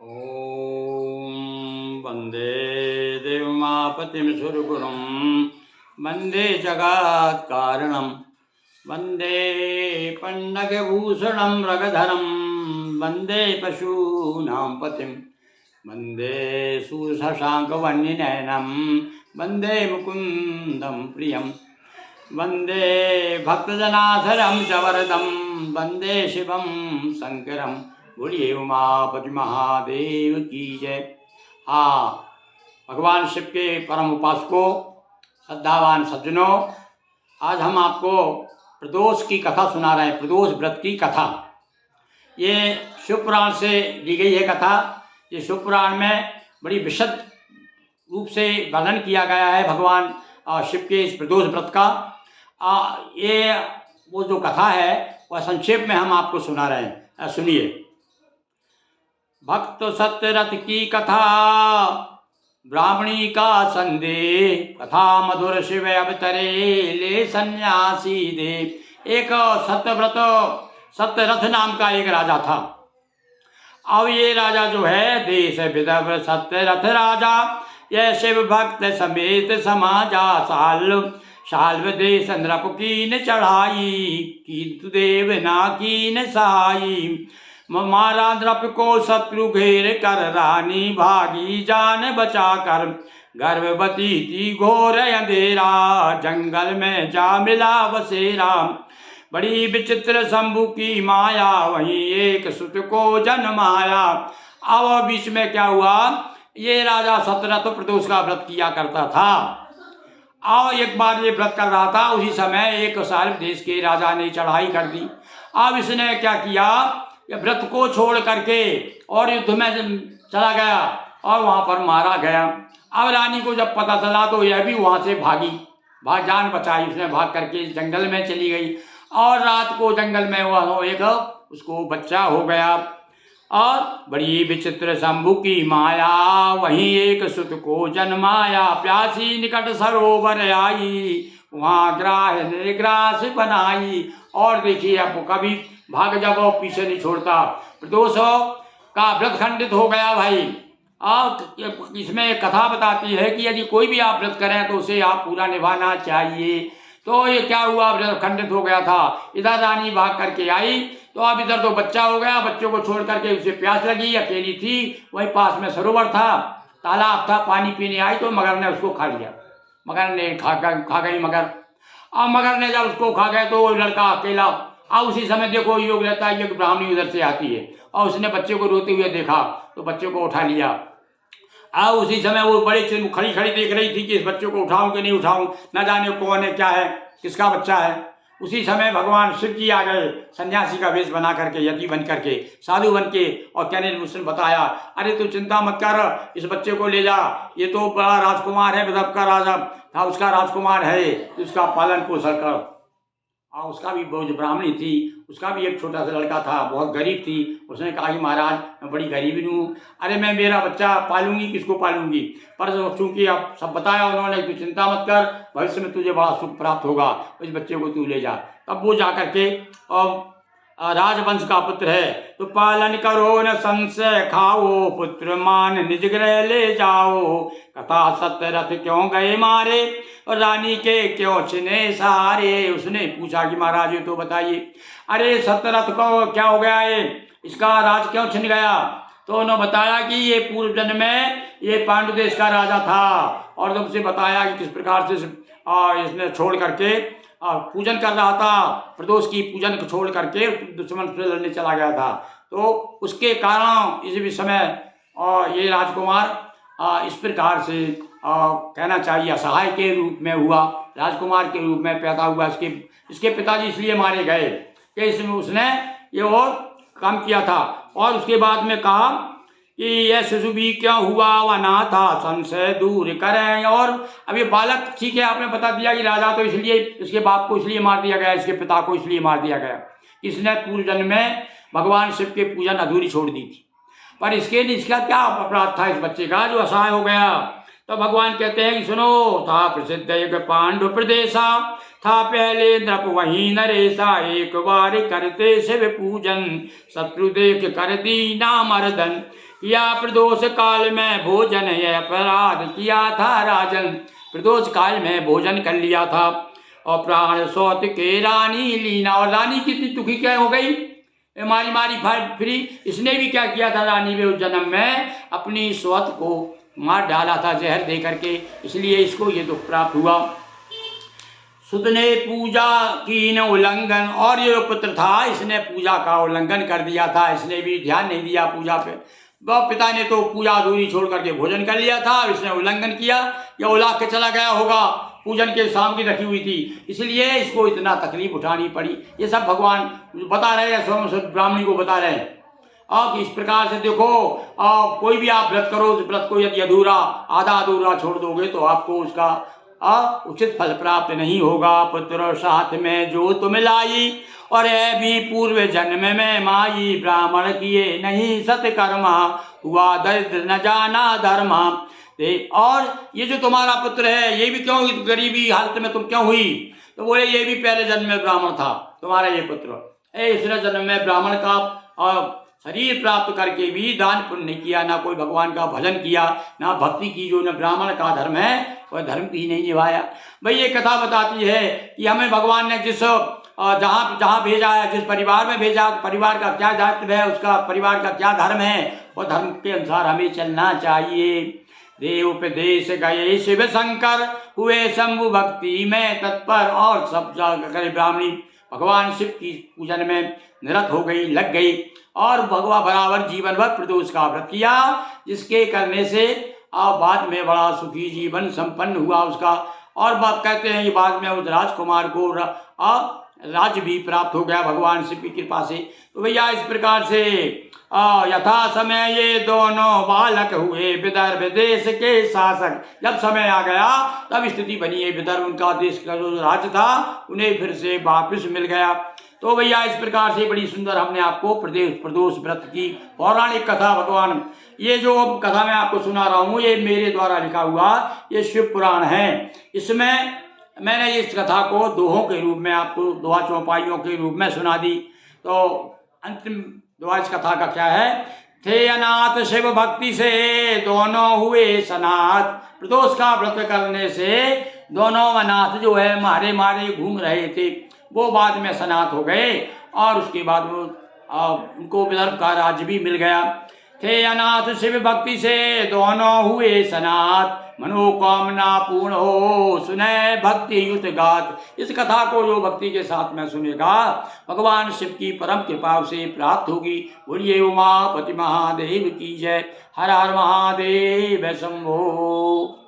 ॐ वन्दे देवमापतिं सुरगुरुं वन्दे जगत्कारणं वन्दे पन्नगभूषणं रगधरं वन्दे पशूनां पतिं वन्दे सुशशाङ्कवह्निनयनं वन्दे मुकुन्दं प्रियं वन्दे भक्तजनाधरं च वरदं वन्दे शिवं शङ्करं। बोलिए उमापति महादेव की जय। हाँ, भगवान शिव के परम उपासकों, श्रद्धावान सज्जनों, आज हम आपको प्रदोष की कथा सुना रहे हैं। प्रदोष व्रत की कथा ये शिव पुराण से ली गई है कथा। ये शिव पुराण में बड़ी विशद रूप से वर्णन किया गया है भगवान शिव के इस प्रदोष व्रत का। ये वो जो कथा है वह संक्षेप में हम आपको सुना रहे हैं, सुनिए। भक्त सत्यरथ की कथा, ब्राह्मणी का संदेह, कथा मधुर शिव अवतरे ले सन्यासी दे। एक सत्यरथ नाम का एक राजा था। अब ये राजा जो है देश विदर्भ सत्यरथ राजा, यह शिव भक्त समेत समाजा। साल्व देश नृप कीन चढ़ाई, कीर्त देव ना कीन सहाई। मारा नृप को शत्रु घेर कर, रानी भागी जान बचा कर। गर्भवती थी घोर अंधेरा, जंगल में जा मिला बसेरा। बड़ी विचित्र शंभु की माया, वहीं एक सुत को जन्माया। अब बीच में क्या हुआ, ये राजा सत्यरथ प्रदोष का व्रत किया करता था। और एक बार ये व्रत कर रहा था, उसी समय एक साल्व देश के राजा ने चढ़ाई कर दी। अब इसने क्या किया, ये व्रत को छोड़ करके और युद्ध में चला गया और वहाँ पर मारा गया। अब रानी को जब पता चला तो यह भी वहाँ से भाग जान बचाई। उसने भाग करके जंगल में चली गई और रात को जंगल में वह एक उसको बच्चा हो गया। और बड़ी विचित्र शंभु की माया, वहीं एक सुत को जन्माया। प्यासी निकट सरोवर आई, वहाँ ग्राह ने ग्रास बनाई। और देखिए अब कभी भाग जब वो पीछे नहीं छोड़ता। प्रदोष का व्रत खंडित हो गया भाई। अब इसमें एक कथा बताती है कि यदि कोई भी आप व्रत करें तो उसे आप पूरा निभाना चाहिए। तो ये क्या हुआ, व्रत खंडित हो गया था। इधर रानी भाग करके आई तो अब इधर तो बच्चा हो गया। बच्चों को छोड़ करके उसे प्यास लगी, अकेली थी। वहीं पास में सरोवर था, तालाब था, पानी पीने आई तो मगर ने उसको खा लिया। मगर ने खा गई मगर। अब मगर ने जब उसको खा गए तो वो लड़का अकेला। अब उसी समय देखो योग रहता है कि ब्राह्मणी उधर से आती है और उसने बच्चे को रोते हुए देखा तो बच्चे को उठा लिया। अब उसी समय वो बड़े खड़ी देख रही थी कि इस बच्चे को उठाऊं कि नहीं उठाऊं, न जाने कौन है, क्या है, किसका बच्चा है। उसी समय भगवान शिव जी आ गए, सन्यासी का वेश बना करके, यति बन करके, साधु बन के। और कहने उसने बताया, अरे तू चिंता मत कर, इस बच्चे को ले जा। ये तो बड़ा राजकुमार है, विदर्भ का राजा था, उसका राजकुमार है, उसका पालन पोषण कर। और उसका भी जो ब्राह्मणी थी, उसका भी एक छोटा सा लड़का था, बहुत गरीब थी। उसने कहा कि महाराज मैं बड़ी गरीबी हूँ, अरे मैं मेरा बच्चा पालूंगी, किसको पालूंगी। पर चूंकि अब सब बताया उन्होंने, तू चिंता मत कर, भविष्य में तुझे बड़ा सुख प्राप्त होगा, इस बच्चे को तू ले जा। तब वो जा करके और राजवंश का पुत्र है तो पालन करो न संशय खाओ, पुत्र मान निज गृह ले जाओ। कथा सत्यरथ क्यों गए मारे, और रानी के क्यों छिने सारे। उसने पूछा कि महाराज ये तो बताइए, अरे सत्यरथ को क्या हो गया है, इसका राज क्यों छिन गया। तो उन्होंने बताया कि ये पूर्व जन्म में ये पांडु देश का राजा था। और जब उसे बताया कि किस प्रकार से इसने छोड़ करके पूजन कर रहा था, प्रदोष की पूजन को छोड़ करके दुश्मन से लड़ने चला गया था। तो उसके कारण इस समय ये राजकुमार इस प्रकार से कहना चाहिए असहाय के रूप में हुआ, राजकुमार के रूप में पैदा हुआ। इसके पिताजी इसलिए मारे गए कि इसमें उसने ये और काम किया था। और उसके बाद में कहा कि यह शिशु भी क्या हुआ वना था, संशय दूर करें। और अब ये बालक, ठीक है आपने बता दिया कि राजा तो इसलिए, इसके बाप को इसलिए मार दिया गया, इसके पिता को इसलिए मार दिया गया, इसने पूर्व जन्म में भगवान शिव के पूजन अधूरी छोड़ दी थी। पर इसका क्या अपराध था इस बच्चे का जो असहाय हो गया। तो भगवान कहते हैं कि सुनो, था प्रसिद्ध एक पांडु प्रदेशा, था पहले नृप वहीं नरेशा, एक बार करते शिव पूजन, शत्रु देख कर दीना मर्दन, किया प्रदोष काल में भोजन, यह अपराध किया था राजन। प्रदोष काल में भोजन कर लिया था और प्राण सौत के रानी लीना, और रानी कितनी दुखी क्या हो गई, मारी मारी फिरी। इसने भी क्या किया था, रानी में उस जन्म में अपनी स्वत को मार डाला था जहर दे करके, इसलिए इसको ये दुख प्राप्त हुआ। सुत ने पूजा की न उल्लंघन, और ये पुत्र था इसने पूजा का उल्लंघन कर दिया था, इसने भी ध्यान नहीं दिया पूजा पे। वह पिता ने तो पूजा अधूरी छोड़ करके भोजन कर लिया था, इसने उल्लंघन किया या उला के चला गया होगा, पूजन के शाम की रखी हुई थी, इसलिए इसको इतना तकलीफ उठानी पड़ी। ये सब भगवान बता रहे हैं, स्वयं ब्राह्मणी को बता रहे हैं। अब इस प्रकार से देखो, कोई भी आप व्रत करो, उस व्रत को यदि अधूरा आधा अधूरा छोड़ दोगे तो आपको उसका उचित फल प्राप्त नहीं होगा। पुत्र साथ में जो तुम लाई, और है भी पूर्व जन्म में माई, ब्राह्मण किए नहीं सत्कर्मा, हुआ दरिद्र न जाना धर्मा। और ये जो तुम्हारा पुत्र है ये भी क्यों गरीबी हालत में तुम क्यों हुई, तो बोले ये भी पहले जन्म में ब्राह्मण था तुम्हारा ये पुत्र। इसने जन्म में ब्राह्मण का शरीर प्राप्त करके भी दान पुण्य नहीं किया, ना कोई भगवान का भजन किया, ना भक्ति की, जो न ब्राह्मण का धर्म है वह धर्म भी नहीं निभाया। भाई ये कथा बताती है कि हमें भगवान ने जिस जहाँ जहाँ भेजा है, जिस परिवार में भेजा, परिवार का क्या दायित्व है, उसका परिवार का क्या धर्म है, वह धर्म के अनुसार हमें चलना चाहिए। देव उपदेश गए शिव शंकर, हुए शंभु भक्ति में तत्पर, और सब जगह ब्राह्मणी भगवान शिव की पूजन में निरत हो गई, लग गई, और भगवा बराबर जीवन भर प्रदोष का व्रत किया, जिसके करने से बाद में बड़ा सुखी जीवन संपन्न हुआ उसका। और बात कहते हैं कि बाद में उस राजकुमार को राज्य भी प्राप्त हो गया भगवान शिव की कृपा से। तो भैया इस प्रकार से यथा समय ये दोनों बालक हुए विदर्भ देश के शासक। जब समय आ गया तब स्थिति बनी है, विदर्भ उनका देश का जो राज्य था उन्हें फिर से वापस मिल गया। तो भैया इस प्रकार से बड़ी सुंदर हमने आपको प्रदोष व्रत की पौराणिक कथा, भगवान ये जो कथा मैं आपको सुना रहा हूँ ये मेरे द्वारा लिखा हुआ ये शिव पुराण है। इसमें मैंने इस कथा को दोहों के रूप में आपको दोहा चौपाइयों के रूप में सुना दी। तो अंतिम दोहा इस कथा का क्या है, थे अनाथ शिव भक्ति से दोनों हुए सनाथ। प्रदोष का व्रत करने से दोनों अनाथ जो है मारे मारे घूम रहे थे वो बाद में सनाथ हो गए, और उसके बाद वो उनको विदर्भ का राज्य भी मिल गया। थे अनाथ शिव भक्ति से दोनों हुए सनाथ, मनोकामना पूर्ण हो सुने भक्ति युत गात। इस कथा को जो भक्ति के साथ में सुनेगा भगवान शिव की परम कृपा से प्राप्त होगी। बोलिए उमापति महादेव की जय। हर हर महादेव शंभो।